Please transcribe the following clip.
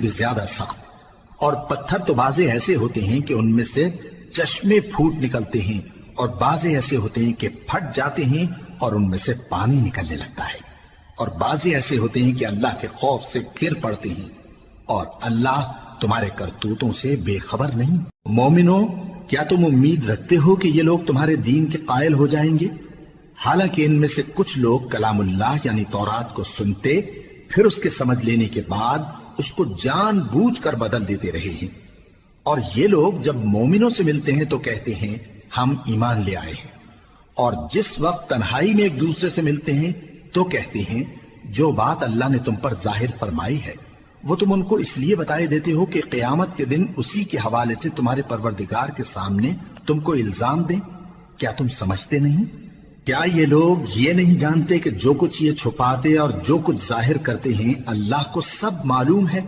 زیادہ سخت، اور پتھر تو بعضے ایسے ہوتے ہیں کہ ان میں سے چشمے پھوٹ نکلتے ہیں، اور بعضے ایسے ہوتے ہیں کہ پھٹ جاتے ہیں اور ان میں سے پانی نکلنے لگتا ہے، اور بعضے ایسے ہوتے ہیں کہ اللہ کے خوف سے گر پڑتے ہیں، اور اللہ تمہارے کرتوتوں سے بے خبر نہیں۔ مومنو، کیا تم امید رکھتے ہو کہ یہ لوگ تمہارے دین کے قائل ہو جائیں گے؟ حالانکہ ان میں سے کچھ لوگ کلام اللہ یعنی تورات کو سنتے، پھر اس کے سمجھ لینے کے بعد اس کو جان بوجھ کر بدل دیتے رہے ہیں، اور یہ لوگ جب مومنوں سے ملتے ہیں تو کہتے ہیں ہم ایمان لے آئے ہیں، اور جس وقت تنہائی میں ایک دوسرے سے ملتے ہیں تو کہتے ہیں جو بات اللہ نے تم پر ظاہر فرمائی ہے وہ تم ان کو اس لیے بتائے دیتے ہو کہ قیامت کے دن اسی کے حوالے سے تمہارے پروردگار کے سامنے تم کو الزام دیں۔ کیا تم سمجھتے نہیں؟ کیا یہ لوگ یہ نہیں جانتے کہ جو کچھ یہ چھپاتے اور جو کچھ ظاہر کرتے ہیں اللہ کو سب معلوم ہے؟